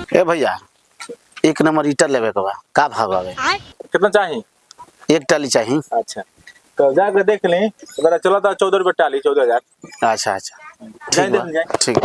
ए भैया 1 नंबर ईटा लेवे के बा का भाव आवे? कितना चाहिए? एक टाली चाहिए। अच्छा तो जाकर देख लें अगर चला था 14 रुपये टाली 14,000। अच्छा अच्छा जाए ठीक देख बा जाए। ठीक।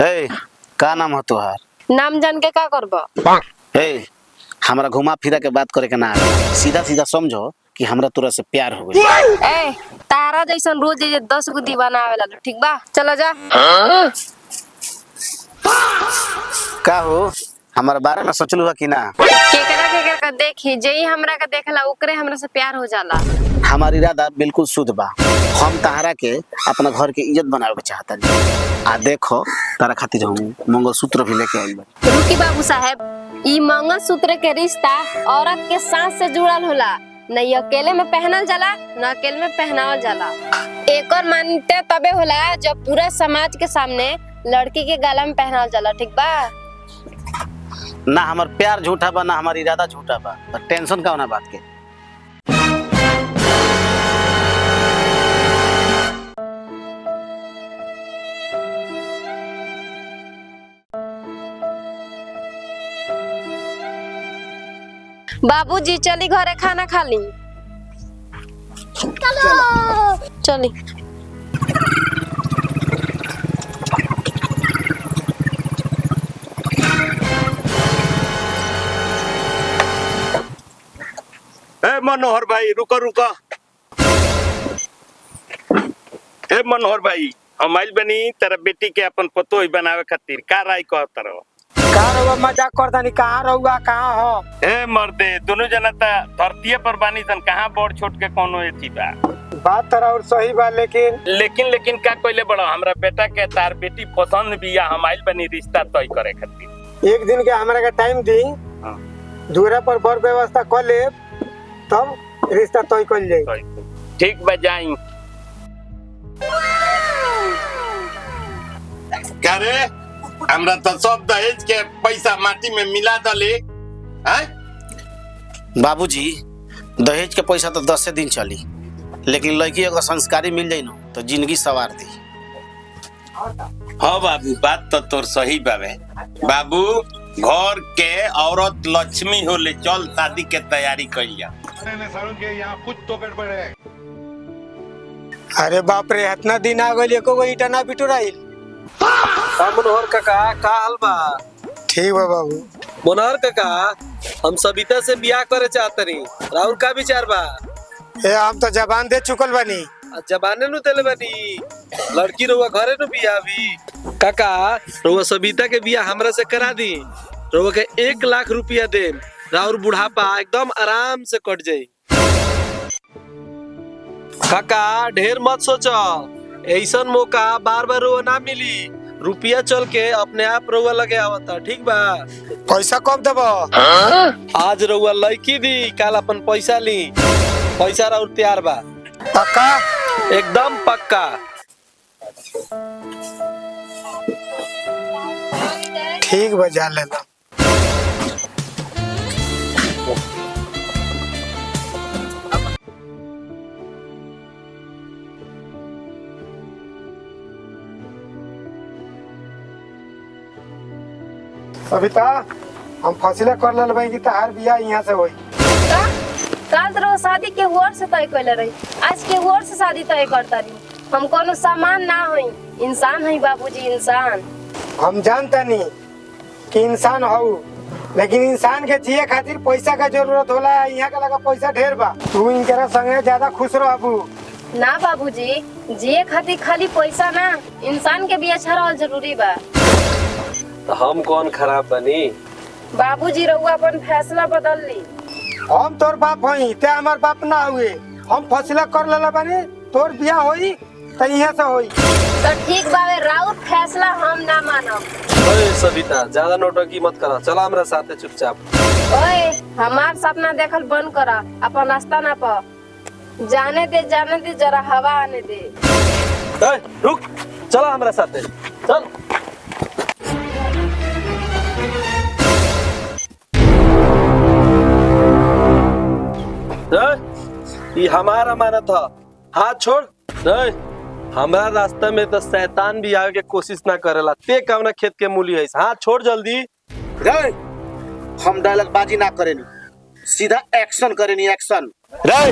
ए का नाम है तोहार? नाम जान के का करबो? ए हमरा घुमा फिरा के बात करे के ना आवे। सीधा सीधा समझो कि हमरा तोरा से प्यार हो गइल। ए तारा जैसन रोज ये 10 गो दीवाना आवेला लो, ठीक बा? चलो जा। का हो हमारे बारे में सोचलू है कि ना? केकरा का देखी जेई हमरा का देखला ओकरे हमरा से प्यार हो जाला। हमारी इरादा बिल्कुल शुद्ध बा। हम तहरा के अपना घर के इज्जत बनावे के चाहता आ देखो तारा खातिर हम मंगलसूत्र भी लेके आइल बा। रुकी बाबू साहब, ई मंगलसूत्र के रिश्ता औरत के सांस से जुड़ल होला, न ये अकेले में पहनल जाला न अकेले में पहनावल जाला। एकर मान्यता तबे होला जब पूरा समाज के सामने लड़की के गला में पहनावल जाला, ठीक बा? ना हमार प्यार झूठा बा ना हमारी इरादा झूठा बा, तो टेंशन का होना बात के। बाबूजी चली घरे खाना खा ली। चली। ए मनोहर भाई रुको रुको। ए मनोहर भाई हम आइल बनी तेरा बेटी के अपन पतोही बनावे खातिर का राय कहत रहो? कहाँ रहुआ मजाक करतानी? कहाँ रहुआ कहाँ हो? ए मर्दे दोनों जना ता धरतीये पर बानी सन, कहाँ बड़ छोट के कोनो एथी बा। बात तरह और सही बा, लेकिन लेकिन का कइले बड़ा हमरा बेटा के तार बेटी पसंद बिया, हम आइल बनी रिश्ता तय करे खातिर। एक दिन के हमरा का टाइम दी, दूरा पर बर व्यवस्था कर ले तब रिश्ता तय कर जाई। ठीक बा जाई। क्या रे हमरा तो सब दहेज के पैसा माटी में मिला दले हैं? बाबूजी दहेज के पैसा तो 10 दिन चली, लेकिन लड़की अगर संस्कारी मिल जाए ना तो जिंदगी सवार दी। हाँ बाबू बात तो तोर सही बाबे। बाबू घर के औरत लक्ष्मी होले, चल शादी के तैयारी कर जा। यहाँ कुछ तो गड़बड़ है। अरे बाप रे, इतना दिन आ गइल एको गो ईटा ना बिटुराइल। मनोहर काका का हाल बा? ठीक बा बाबू। मनोहर काका हम सविता से बियाह करे चाहतनी, राहुल का विचार बा? ए हम तो जबान दे चुकल बानी। जबाने नु देले बानी, लड़की रहुआ घरे नु बियाह भी। काका रहुआ सविता के बियाह हमरा से करा दी, रहुआ के 1 लाख रुपया दे, राहुल बुढ़ापा एकदम आराम से कट जाई। काका ढेर मत सोचो, ऐसन मौका बार बार रहुआ ना मिली, रुपया चल के अपने आप रहुआ लगे आवता, ठीक बा? पैसा कब देबो? आज रहुआ लड़की दी, कल अपन पैसा ली, पैसा राउर तैयार बा। पक्का? एकदम पक्का। ठीक बा जा लेना। सविता हम फैसला कर लेल भाई कि तहार बियाह यहाँ से होई। काल तो शादी के वर्ष तय कइले रही, आज के वर्ष शादी तय करता रही। हम कोनो सामान ना होई, इंसान हई बाबूजी, इंसान। हम जानता नहीं कि इंसान हो, लेकिन इंसान के जिए खातिर पैसा का जरूरत होला। यहाँ का लगा पैसा ढेर बा, तू इनकरा संगे ज्यादा खुश रहबू। ना बाबूजी, जिए खातिर खाली पैसा ना, इंसान के भी अच्छा रहल जरूरी बा। हम कौन खराब बनी? बाबूजी रहुआ अपन फैसला बदल ली। हम तोर बाप हई, ते हमार बाप ना हुए। हम फैसला कर लेला बानी तोर बियाह होई त इहे से होई। तो ठीक बावे राउत फैसला हम ना मानब। अरे सविता ज्यादा नौटंकी मत करा, चला हमरा साथे चुपचाप। ओए हमार सपना देखल बंद करा, अपन रास्ता ना पा। जाने दे जरा हवा आने दे। ए, रुक, चला हमरा साथे, चल। ये हमारा अमानत है, हाथ छोड़। नहीं, हमारा रास्ता में तो शैतान भी आवे के कोशिश ना करेला। ते कवना खेत के मूली है, हाथ छोड़ जल्दी। रे हम डायलॉग बाजी ना करेनी, सीधा एक्शन करेनी, एक्शन। रे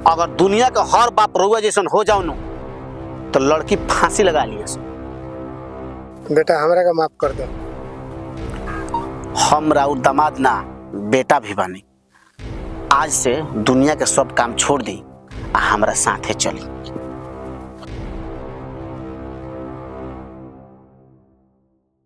अगर दुनिया का हर बाप रउआ जैसन हो जाओ नु तो लड़की फांसी लगा लिया। बेटा हमरा का माफ कर दो। हम राउर दामाद ना बेटा भी बानी। आज से दुनिया के सब काम छोड़ दी आ हमरा साथे चली।